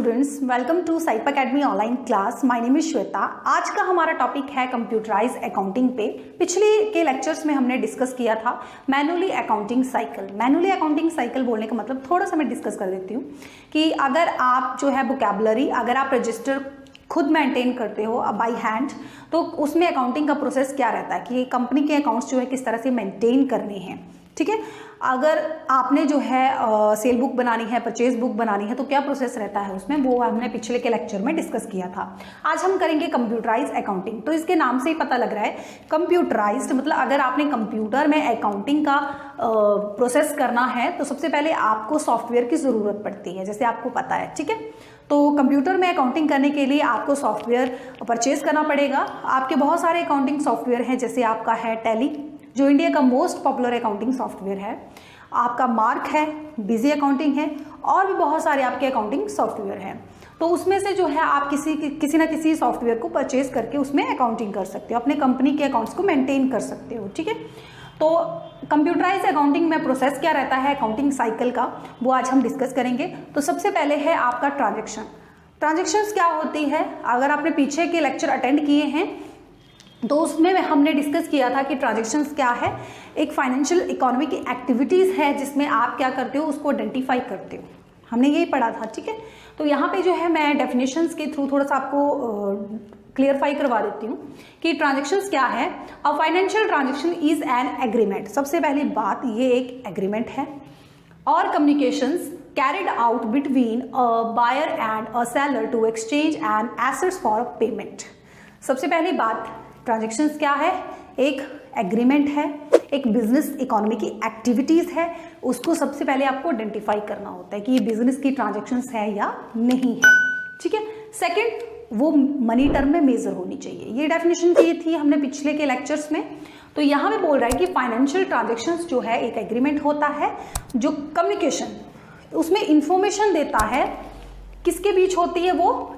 Students, welcome to साइप academy online class. My name is Shweta. आज का हमारा टॉपिक है कंप्यूटराइज अकाउंटिंग पे। पिछले के लेक्चर्स में हमने डिस्कस किया था manually accounting cycle. Manually accounting cycle बोलने का मतलब थोड़ा सा मैं डिस्कस कर देती हूँ कि अगर आप जो है वोकैबुलरी, अगर आप रजिस्टर खुद मेंटेन करते हो बाय हैंड, तो उसमें अकाउंटिंग का प्रोसेस क्या रहता है कि कंपनी के अकाउंट्स जो है किस तरह से मेंटेन करने हैं। ठीक है, अगर आपने जो है सेल बुक बनानी है, परचेज बुक बनानी है, तो क्या प्रोसेस रहता है उसमें, वो हमने पिछले के लेक्चर में डिस्कस किया था। आज हम करेंगे कंप्यूटराइज अकाउंटिंग। तो इसके नाम से ही पता लग रहा है कंप्यूटराइज्ड, मतलब अगर आपने कंप्यूटर में अकाउंटिंग का प्रोसेस करना है तो सबसे पहले आपको सॉफ्टवेयर की ज़रूरत पड़ती है, जैसे आपको पता है। ठीक है, तो कंप्यूटर में अकाउंटिंग करने के लिए आपको सॉफ्टवेयर परचेज करना पड़ेगा। आपके बहुत सारे अकाउंटिंग सॉफ्टवेयर हैं, जैसे आपका है टैली, जो इंडिया का मोस्ट पॉपुलर अकाउंटिंग सॉफ्टवेयर है, आपका मार्क है, बिजी अकाउंटिंग है, और भी बहुत सारे आपके अकाउंटिंग सॉफ्टवेयर हैं। तो उसमें से जो है आप किसी ना किसी सॉफ्टवेयर को परचेज करके उसमें अकाउंटिंग कर सकते हो, अपने कंपनी के अकाउंट्स को मेंटेन कर सकते हो। ठीक है, तो कंप्यूटराइज अकाउंटिंग में प्रोसेस क्या रहता है अकाउंटिंग साइकिल का, वो आज हम डिस्कस करेंगे। तो सबसे पहले है आपका ट्रांजेक्शन। ट्रांजेक्शन्स क्या होती है, अगर आपने पीछे के लेक्चर अटेंड किए हैं तो उसमें हमने डिस्कस किया था कि ट्रांजेक्शन्स क्या है। एक फाइनेंशियल इकोनॉमी की एक्टिविटीज़ है जिसमें आप क्या करते हो, उसको आइडेंटिफाई करते हो। हमने यही पढ़ा था। ठीक है, तो यहाँ पे जो है मैं डेफिनेशंस के थ्रू थोड़ा सा आपको क्लियरफाई करवा देती हूँ कि ट्रांजेक्शन्स क्या है। A financial transaction is an agreement. सबसे पहली बात, ये एक एग्रीमेंट है और communications carried out between a buyer and a seller to exchange and assets for payment. सबसे पहली बात, ट्रांजेक्शन्स क्या है, एक एग्रीमेंट है, एक बिजनेस इकोनॉमी की एक्टिविटीज है, उसको सबसे पहले आपको आइडेंटिफाई करना होता है कि ये बिजनेस की ट्रांजेक्शन्स है या नहीं है। ठीक है, सेकंड, वो मनी टर्म में मेजर होनी चाहिए। ये डेफिनेशन की थी हमने पिछले के लेक्चर्स में। तो यहाँ पे बोल रहा है कि फाइनेंशियल ट्रांजेक्शन्स जो है एक एग्रीमेंट होता है जो कम्युनिकेशन, उसमें इंफॉर्मेशन देता है, किसके बीच होती है वो,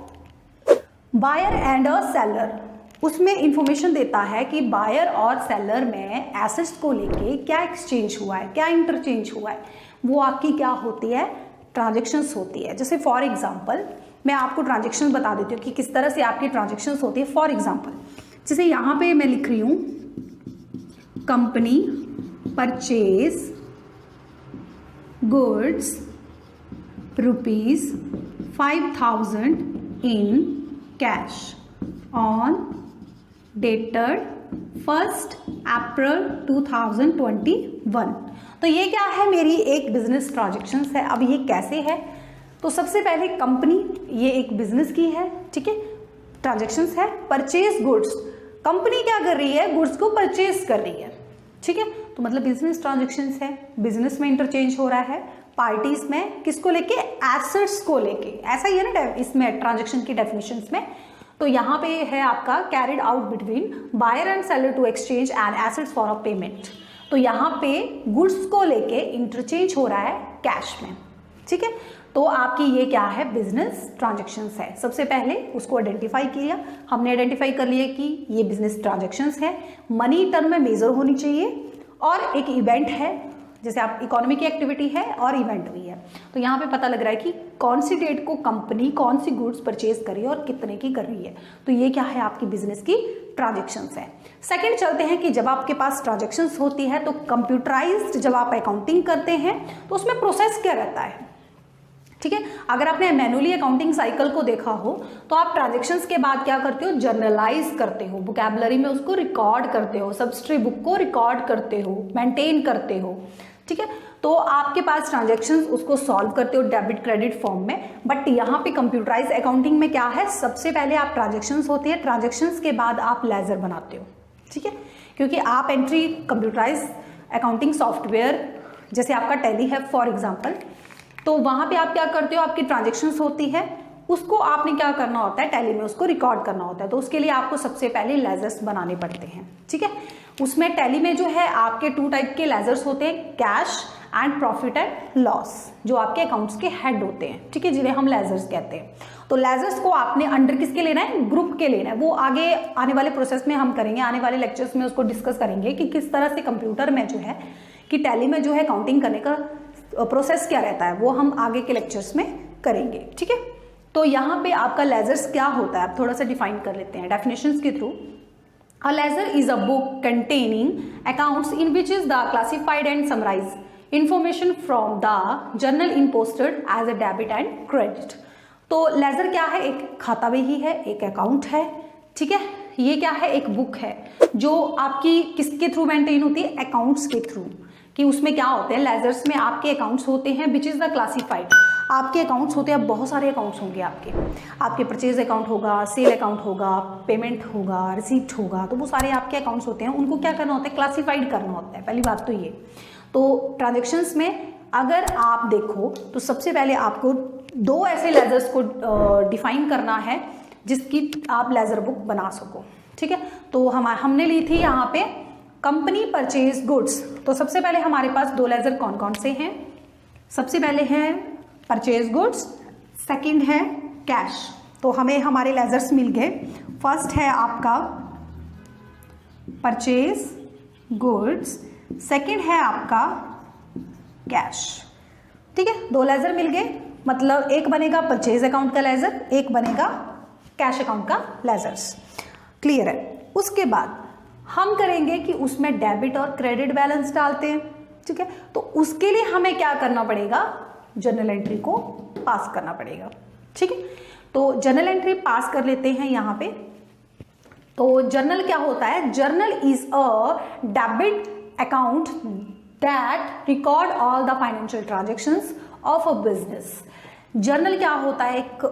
बायर एंड अ सेलर। उसमें इंफॉर्मेशन देता है कि बायर और सेलर में एसेट्स को लेके क्या एक्सचेंज हुआ है, क्या इंटरचेंज हुआ है, वो आपकी क्या होती है, ट्रांजेक्शन्स होती है। जैसे फॉर एग्जांपल मैं आपको ट्रांजेक्शन बता देती हूँ कि किस तरह से आपकी ट्रांजेक्शन्स होती है। फॉर एग्जांपल जैसे यहाँ पे मैं लिख रही हूँ company purchase goods ₹5,000 in cash on dated 1 अप्रैल 2021। तो ये क्या है, मेरी एक बिजनेस ट्रांजेक्शन्स है। अब ये कैसे है, तो सबसे पहले कंपनी, ये एक बिजनेस की है। ठीक है, ट्रांजेक्शन्स है। परचेज गुड्स, कंपनी क्या कर रही है, गुड्स को परचेज कर रही है। ठीक है, तो मतलब बिजनेस ट्रांजेक्शन्स है, बिजनेस में इंटरचेंज हो रहा है, पार्टीज में, किसको लेके, एसेट्स को लेके। ऐसा ही है ना इसमें ट्रांजेक्शन की डेफिनेशंस में। तो यहाँ पे है आपका carried out between buyer and seller to exchange and assets for a payment. तो यहाँ पे गुड्स को लेके इंटरचेंज हो रहा है कैश में। ठीक है, तो आपकी ये क्या है, बिजनेस ट्रांजेक्शन्स है। सबसे पहले उसको आइडेंटिफाई किया, हमने आइडेंटिफाई कर लिया कि ये बिजनेस ट्रांजेक्शन्स है, मनी टर्म में मेजर होनी चाहिए, और एक इवेंट है, जैसे आप इकोनॉमी की एक्टिविटी है और इवेंट भी है। तो यहाँ पे पता लग रहा है कि कौन सी डेट को कंपनी कौन सी गुड्स परचेज कर रही है और कितने की कर रही है। तो ये क्या है, आपकी बिजनेस की ट्रांजेक्शन्स है। सेकंड चलते हैं कि जब आपके पास ट्रांजेक्शन्स होती है तो कंप्यूटराइज्ड जब आप अकाउंटिंग करते हैं तो उसमें प्रोसेस क्या रहता है। ठीक है, अगर आपने मैनुअली अकाउंटिंग साइकिल को देखा हो तो आप ट्रांजेक्शन्स के बाद क्या करते हो, जर्नलाइज करते हो, वोकैबुलरी में उसको रिकॉर्ड करते हो, सब्सिडरी बुक को रिकॉर्ड करते हो, मेंटेन करते हो। ठीक है, तो आपके पास ट्रांजेक्शन्स उसको सॉल्व करते हो डेबिट क्रेडिट फॉर्म में। बट यहाँ पे कंप्यूटराइज अकाउंटिंग में क्या है, सबसे पहले आप ट्रांजेक्शन्स होती है, ट्रांजेक्शन्स के बाद आप लेजर बनाते हो। ठीक है, क्योंकि आप एंट्री कंप्यूटराइज अकाउंटिंग सॉफ्टवेयर जैसे आपका टैली है फॉर एग्जाम्पल, तो वहाँ पे आप क्या करते हो, आपकी ट्रांजेक्शन्स होती है, उसको आपने क्या करना होता है, टैली में उसको रिकॉर्ड करना होता है। तो उसके लिए आपको सबसे पहले लेजर्स बनाने पड़ते हैं। ठीक है, उसमें टैली में जो है आपके 2 टाइप के लेजर्स होते हैं, cash and profit and loss, जो आपके अकाउंट्स के हेड होते हैं। ठीक है, जिन्हें हम लेजर्स कहते हैं। तो लेजर्स को आपने अंडर किसके लेना है, ग्रुप के लेना है। वो आगे आने वाले प्रोसेस में हम करेंगे, आने वाले लेक्चर्स में उसको डिस्कस करेंगे कि किस तरह से कंप्यूटर में जो है कि टैली में जो है काउंटिंग करने का प्रोसेस क्या रहता है, वो हम आगे के लेक्चर्स में करेंगे। ठीक है, तो यहाँ पे आपका लेजर्स क्या होता है, आप थोड़ा सा डिफाइन कर लेते हैं डेफिनेशंस के through. A ledger is a book containing accounts in which is the classified and summarized information from the journal in posted as a debit and credit। तो लेजर क्या है, एक खाता बही है, एक अकाउंट है, ठीक है। ये क्या है, एक बुक है जो आपकी किसके थ्रू मेंटेन होती है, अकाउंट्स के थ्रू। कि उसमें क्या होते हैं, लेजर्स में आपके अकाउंट्स होते हैं विच इज़ द क्लासिफाइड। आपके अकाउंट्स होते हैं, बहुत सारे अकाउंट्स होंगे आपके परचेज अकाउंट होगा, सेल अकाउंट होगा, पेमेंट होगा, रिसीप्ट होगा, तो वो सारे आपके अकाउंट्स होते हैं। उनको क्या करना होता है, क्लासिफाइड करना होता है। पहली बात तो ये। तो ट्रांजेक्शंस में अगर आप देखो तो सबसे पहले आपको दो ऐसे लेजर्स को डिफाइन करना है जिसकी आप लेजर बुक बना सको, ठीक है। तो हमने ली थी यहाँ पे कंपनी परचेज गुड्स। तो सबसे पहले हमारे पास दो लेजर कौन कौन से हैं, सबसे पहले हैं परचेज गुड्स, सेकंड है कैश। तो हमें हमारे लेजर्स मिल गए। फर्स्ट है आपका परचेज गुड्स, सेकंड है आपका कैश, ठीक है। दो लेजर मिल गए, मतलब एक बनेगा परचेज अकाउंट का लेजर, एक बनेगा कैश अकाउंट का लेजर्स। क्लियर है। उसके बाद हम करेंगे कि उसमें डेबिट और क्रेडिट बैलेंस डालते हैं, ठीक है। तो उसके लिए हमें क्या करना पड़ेगा, जर्नल एंट्री को पास करना पड़ेगा, ठीक है। तो जर्नल एंट्री पास कर लेते हैं यहाँ पे। तो जर्नल क्या होता है, journal is a debit account that record all the financial transactions of a business. Journal क्या होता है, एक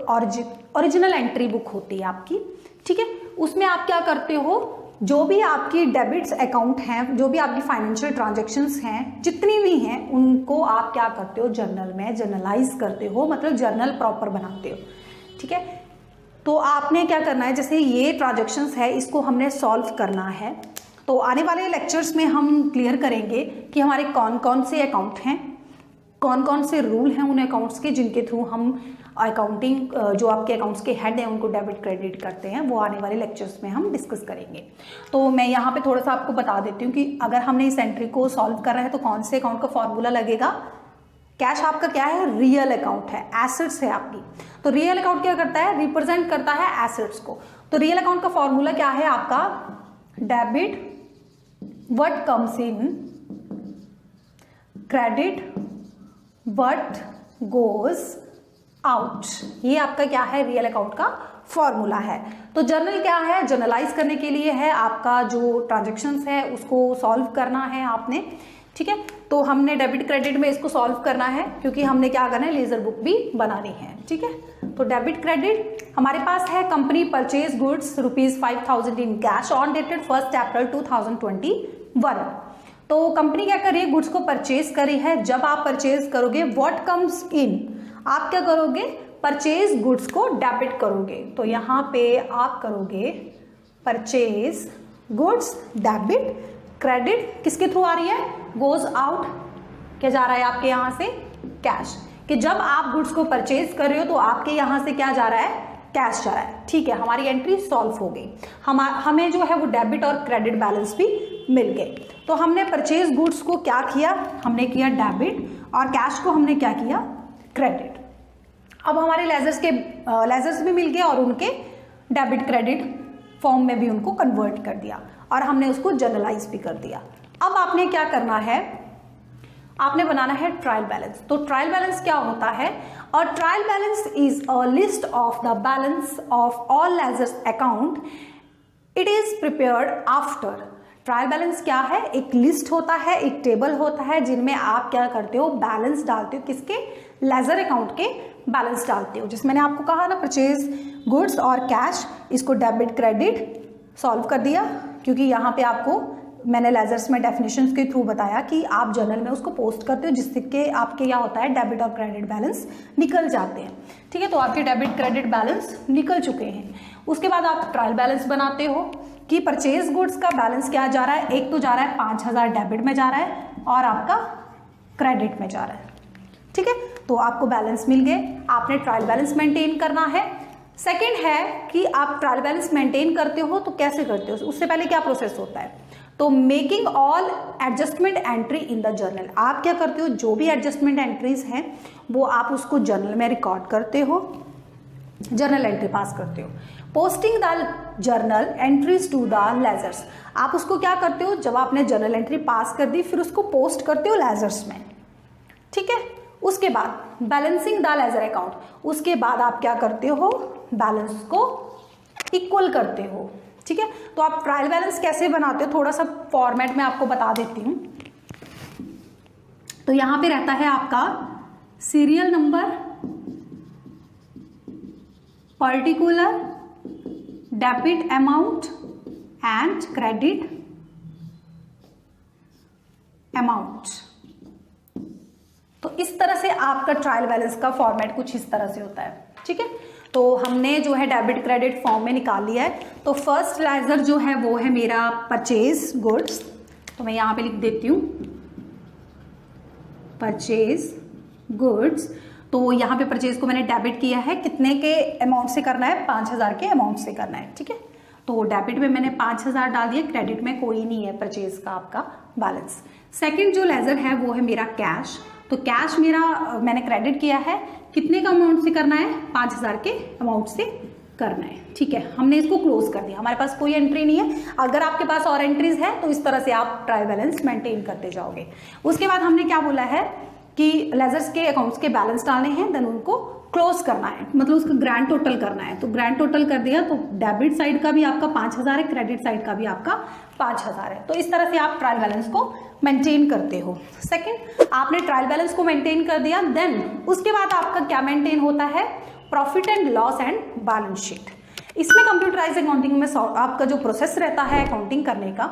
ओरिजिनल एंट्री बुक होती है आपकी, ठीक है। उसमें आप क्या करते हो, जो भी आपकी डेबिट्स अकाउंट हैं, जो भी आपकी फाइनेंशियल ट्रांजैक्शंस हैं, जितनी भी हैं, उनको आप क्या करते हो, जर्नल में जर्नलाइज करते हो, मतलब जर्नल प्रॉपर बनाते हो, ठीक है। तो आपने क्या करना है, जैसे ये ट्रांजैक्शंस है, इसको हमने सॉल्व करना है। तो आने वाले लेक्चर्स में हम क्लियर करेंगे कि हमारे कौन कौन से अकाउंट हैं, कौन कौन से रूल हैं उन अकाउंट्स के जिनके थ्रू हम अकाउंटिंग जो आपके अकाउंट्स के हेड हैं उनको डेबिट क्रेडिट करते हैं। वो आने वाले लेक्चर्स में हम डिस्कस करेंगे। तो मैं यहाँ पे थोड़ा सा आपको बता देती हूँ कि अगर हमने इस एंट्री को सॉल्व कर रहे हैं तो कौन से अकाउंट का फॉर्मूला लगेगा। कैश आपका क्या है, रियल अकाउंट है, एसेट्स है आपकी। तो रियल अकाउंट क्या करता है, रिप्रेजेंट करता है एसेट्स को। तो रियल अकाउंट का फॉर्मूला क्या है आपका, debit what comes in, credit what goes out. ये आपका क्या है, रियल अकाउंट का फॉर्मूला है। तो जर्नल क्या है, जर्नलाइज करने के लिए है, आपका जो ट्रांजैक्शंस है उसको सॉल्व करना है आपने, ठीक है। तो हमने डेबिट क्रेडिट में इसको सॉल्व करना है क्योंकि हमने क्या करना है, लेजर बुक भी बनानी है, ठीक है। तो डेबिट क्रेडिट हमारे पास है, company purchase goods ₹5,000 in cash on dated 1 अप्रैल 2021। तो कंपनी क्या कर रही है, गुड्स को परचेज करी है। जब आप परचेज करोगे, व्हाट कम्स इन, आप क्या करोगे, परचेज गुड्स को डेबिट करोगे। तो यहाँ पे आप करोगे परचेज गुड्स डेबिट, क्रेडिट किसके थ्रू आ रही है, गोज आउट, क्या जा रहा है आपके यहाँ से, कैश। कि जब आप गुड्स को परचेज कर रहे हो तो आपके यहाँ से क्या जा रहा है, कैश जा रहा है, ठीक है। हमारी एंट्री सॉल्व हो गई। हमें जो है वो डेबिट और क्रेडिट बैलेंस भी मिल गए। तो हमने परचेज गुड्स को क्या किया, हमने किया डेबिट, और कैश को हमने क्या किया, क्रेडिट। अब हमारे लेजर्स भी मिल गए और उनके डेबिट क्रेडिट फॉर्म में भी उनको कन्वर्ट कर दिया और हमने उसको जर्नलाइज भी कर दिया। अब आपने क्या करना है, आपने बनाना है ट्रायल बैलेंस। तो ट्रायल बैलेंस क्या होता है, और trial balance is a list of the balance of all ledgers account, it is prepared after. Trial balance क्या है, एक लिस्ट होता है, एक टेबल होता है जिनमें आप क्या करते हो, बैलेंस डालते हो, किसके, लेजर अकाउंट के बैलेंस डालते हो। जिसमें मैंने आपको कहा ना, परचेज गुड्स और कैश, इसको डेबिट क्रेडिट सॉल्व कर दिया क्योंकि यहाँ पे आपको मैंने लेजर्स में डेफिनेशंस के थ्रू बताया कि आप जर्नल में उसको पोस्ट करते हो जिससे कि आपके क्या होता है, डेबिट और क्रेडिट बैलेंस निकल जाते हैं, ठीक है। तो आपके डेबिट क्रेडिट बैलेंस निकल चुके हैं। उसके बाद आप ट्रायल बैलेंस बनाते हो कि परचेज गुड्स का बैलेंस क्या जा रहा है, एक तो जा रहा है 5,000 डेबिट में जा रहा है और आपका क्रेडिट में जा रहा है, ठीक है। तो आपको बैलेंस मिल गए, आपने ट्रायल बैलेंस मेंटेन करना है। सेकंड है कि आप ट्रायल बैलेंस मेंटेन करते हो तो कैसे करते हो, उससे पहले क्या प्रोसेस होता है, तो making all adjustment entry in the journal. आप क्या करते हो, जो भी एडजस्टमेंट एंट्रीज हैं वो आप उसको जर्नल में रिकॉर्ड करते हो, जर्नल एंट्री पास करते हो। Posting the journal entries to the ledgers, आप उसको क्या करते हो, जब आपने जर्नल एंट्री पास कर दी फिर उसको पोस्ट करते हो लेजर्स में, ठीक है। उसके बाद बैलेंसिंग द लेजर अकाउंट, उसके बाद आप क्या करते हो, बैलेंस को इक्वल करते हो, ठीक है। तो आप ट्रायल बैलेंस कैसे बनाते हो, थोड़ा सा फॉर्मेट में आपको बता देती हूँ। तो यहां पे रहता है आपका serial number, particular, debit amount and credit amount. तो इस तरह से आपका ट्रायल बैलेंस का फॉर्मेट कुछ इस तरह से होता है, ठीक है। तो हमने जो है डेबिट क्रेडिट फॉर्म में निकाल लिया है। तो फर्स्ट लेजर जो है वो है मेरा परचेज गुड्स, तो मैं यहां पे लिख देती हूं परचेज गुड्स। तो यहाँ पे परचेज को मैंने डेबिट किया है, कितने के अमाउंट से करना है, 5000 के अमाउंट से करना है, ठीक है। तो डेबिट में मैंने 5000 डाल दिया, क्रेडिट में कोई नहीं है परचेज का आपका बैलेंस। सेकंड जो लेजर है वो है मेरा कैश। तो कैश मेरा मैंने क्रेडिट किया है, कितने का अमाउंट से करना है, 5000 के अमाउंट से करना है, ठीक है। हमने इसको क्लोज कर दिया, हमारे पास कोई एंट्री नहीं है। अगर आपके पास और एंट्रीज है तो इस तरह से आप ट्रायल बैलेंस मेंटेन करते जाओगे। उसके बाद हमने क्या बोला है कि लेजर्स के अकाउंट्स के बैलेंस डालने हैं, देन उनको क्लोज करना है, मतलब उसका ग्रैंड टोटल करना है। तो ग्रैंड टोटल कर दिया, तो डेबिट साइड का भी आपका 5000 है, क्रेडिट साइड का भी आपका 5000 है। तो इस तरह से आप ट्रायल बैलेंस को मेंटेन करते हो। सेकंड, आपने ट्रायल बैलेंस को मेंटेन कर दिया, देन उसके बाद आपका क्या मेंटेन होता है, profit and loss and balance sheet. इसमें कंप्यूटराइज अकाउंटिंग में आपका जो प्रोसेस रहता है अकाउंटिंग करने का,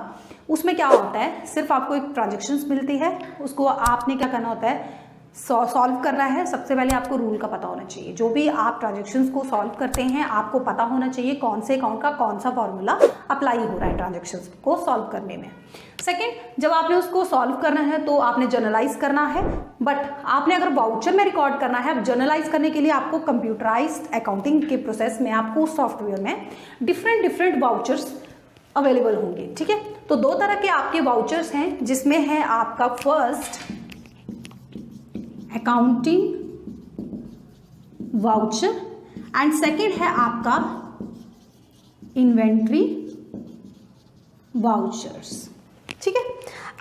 उसमें क्या होता है, सिर्फ आपको एक ट्रांजेक्शन्स मिलती है, उसको आपने क्या करना होता है, सॉल्व करना है। सबसे पहले आपको रूल का पता होना चाहिए, जो भी आप ट्रांजेक्शन्स को सॉल्व करते हैं आपको पता होना चाहिए कौन से अकाउंट का कौन सा फॉर्मूला अप्लाई हो रहा है ट्रांजेक्शन्स को सॉल्व करने में। सेकेंड, जब आपने उसको सॉल्व करना है तो आपने जर्नलाइज करना है, बट आपने अगर वाउचर में रिकॉर्ड करना है, अब जर्नलाइज करने के लिए आपको कंप्यूटराइज्ड अकाउंटिंग के प्रोसेस में आपको सॉफ्टवेयर में डिफरेंट वाउचर्स अवेलेबल होंगे, ठीक है। तो दो तरह के आपके वाउचर्स हैं, जिसमें है आपका first accounting voucher and second है आपका इन्वेंट्री वाउचर्स, ठीक है।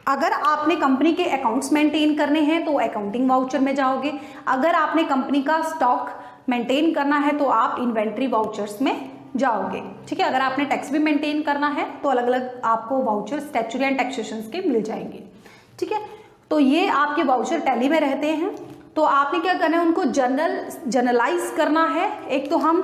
अगर आपने कंपनी के अकाउंट्स मेंटेन करने हैं तो अकाउंटिंग वाउचर में जाओगे, अगर आपने कंपनी का स्टॉक मेंटेन करना है तो आप इन्वेंट्री वाउचर्स में जाओगे, ठीक है। अगर आपने टैक्स भी मेंटेन करना है तो अलग अलग आपको वाउचर स्टैट्यूटरी एंड टैक्सेशन के मिल जाएंगे, ठीक है। तो ये आपके वाउचर टैली में रहते हैं। तो आपने क्या करना है, उनको जर्नलाइज करना है। एक तो हम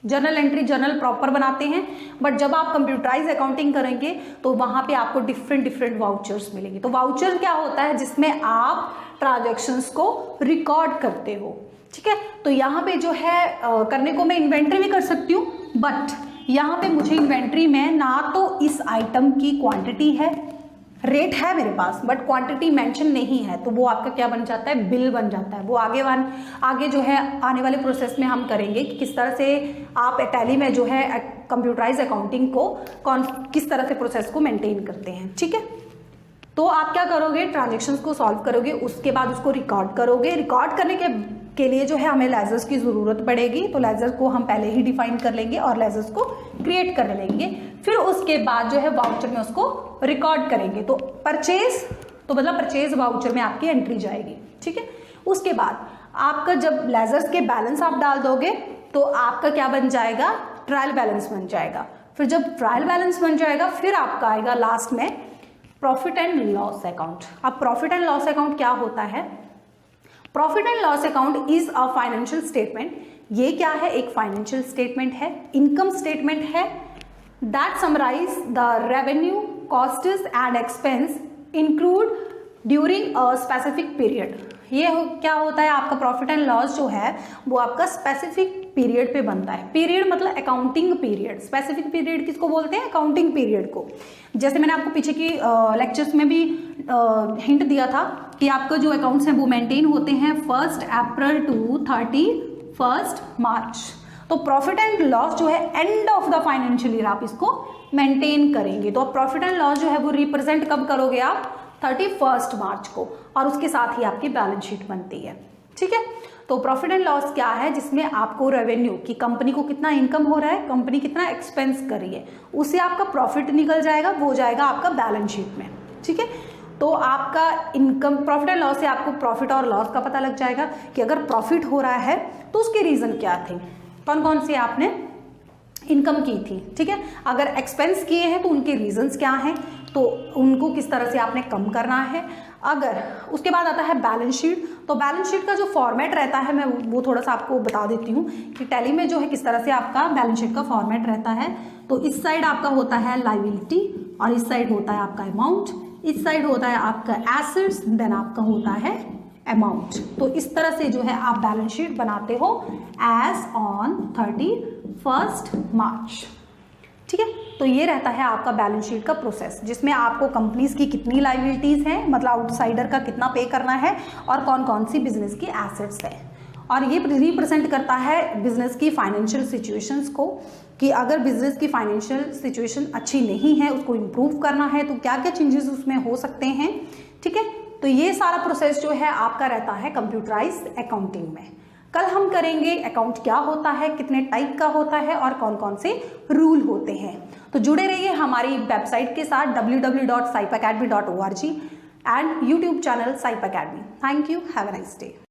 जर्नल एंट्री जर्नल प्रॉपर बनाते हैं, बट जब आप कंप्यूटराइज अकाउंटिंग करेंगे तो वहां पे आपको डिफरेंट वाउचर्स मिलेंगे। तो वाउचर क्या होता है, जिसमें आप ट्रांजैक्शंस को रिकॉर्ड करते हो, ठीक है। तो यहाँ पे जो है करने को मैं इन्वेंट्री भी कर सकती हूँ, बट यहाँ पे मुझे इन्वेंट्री में ना तो इस आइटम की क्वांटिटी है, रेट है मेरे पास बट क्वांटिटी मेंशन नहीं है, तो वो आपका क्या बन जाता है, बिल बन जाता है। वो आगे जो है आने वाले प्रोसेस में हम करेंगे कि किस तरह से आप टैली में जो है कंप्यूटराइज अकाउंटिंग को किस तरह से प्रोसेस को मेंटेन करते हैं, ठीक है। तो आप क्या करोगे, ट्रांजेक्शन्स को सॉल्व करोगे, उसके बाद उसको रिकॉर्ड करोगे। रिकॉर्ड करने के लिए जो है हमें लेजर्स की ज़रूरत पड़ेगी, तो लेजर को हम पहले ही डिफाइन कर लेंगे और लेजर्स को क्रिएट कर लेंगे। फिर उसके बाद जो है वाउचर में उसको रिकॉर्ड करेंगे। तो परचेज, तो मतलब परचेज वाउचर में आपकी एंट्री जाएगी, ठीक है। उसके बाद आपका जब लेजर्स के बैलेंस आप डाल दोगे तो आपका क्या बन जाएगा, ट्रायल बैलेंस बन जाएगा। फिर जब ट्रायल बैलेंस बन जाएगा फिर आपका आएगा लास्ट में प्रॉफिट एंड लॉस अकाउंट। अब प्रॉफिट एंड लॉस अकाउंट क्या होता है, profit and loss account is a financial statement. ये क्या है, एक फाइनेंशियल स्टेटमेंट है, इनकम स्टेटमेंट है, that summarise the revenue, costs and expense include during a specific period. ये क्या होता है, आपका प्रॉफिट एंड लॉस जो है वो आपका स्पेसिफिक पीरियड पे बनता है। पीरियड मतलब अकाउंटिंग पीरियड, स्पेसिफिक पीरियड किसको बोलते हैं, अकाउंटिंग पीरियड को। जैसे मैंने आपको पीछे की लेक्चर्स में भी हिंट दिया था कि आपका जो अकाउंट्स हैं वो मेंटेन होते हैं 1 अप्रैल टू 31 मार्च। तो प्रॉफिट एंड लॉस जो है end of the financial year आप इसको मेंटेन करेंगे। तो प्रॉफिट एंड लॉस जो है वो रिप्रेजेंट कब करोगे आप, 31 मार्च को, और उसके साथ ही आपकी बैलेंस शीट बनती है। ठीक है। तो प्रॉफिट एंड लॉस क्या है, जिसमें आपको रेवेन्यू कि कंपनी को कितना इनकम हो रहा है, कंपनी कितना एक्सपेंस कर रही है, उससे आपका प्रॉफिट निकल जाएगा, वो जाएगा आपका बैलेंस शीट में। ठीक है, तो आपका इनकम प्रॉफिट एंड लॉस से आपको प्रॉफिट और लॉस का पता लग जाएगा कि अगर प्रॉफिट हो रहा है तो उसके रीजन क्या थे, कौन कौन से आपने इनकम की थी। ठीक है, अगर एक्सपेंस किए हैं तो उनके रीजंस क्या हैं, तो उनको किस तरह से आपने कम करना है। अगर उसके बाद आता है बैलेंस शीट, तो बैलेंस शीट का जो फॉर्मेट रहता है मैं वो थोड़ा सा आपको बता देती हूँ कि टैली में जो है किस तरह से आपका बैलेंस शीट का फॉर्मेट रहता है। तो इस साइड आपका होता है लायबिलिटी और इस साइड होता है आपका अमाउंट, इस साइड होता है आपका एसेट्स, देन आपका होता है अमाउंट। तो इस तरह से जो है आप बैलेंस शीट बनाते हो एज ऑन 31 मार्च। ठीक है, तो ये रहता है आपका बैलेंस शीट का प्रोसेस, जिसमें आपको कंपनीज की कितनी लायबिलिटीज हैं, मतलब आउटसाइडर का कितना पे करना है, और कौन कौन सी बिजनेस की एसेट्स है। और ये रिप्रेजेंट करता है बिजनेस की फाइनेंशियल सिचुएशंस को, कि अगर बिजनेस की फाइनेंशियल सिचुएशन अच्छी नहीं है, उसको इम्प्रूव करना है, तो क्या क्या चेंजेस उसमें हो सकते हैं। ठीक है, तो ये सारा प्रोसेस जो है आपका रहता है कंप्यूटराइज्ड अकाउंटिंग में। कल हम करेंगे अकाउंट क्या होता है, कितने टाइप का होता है और कौन कौन से रूल होते हैं। तो जुड़े रहिए हमारी वेबसाइट के साथ www.saipacademy.org and YouTube channel साइप academy. Thank you, have a nice day.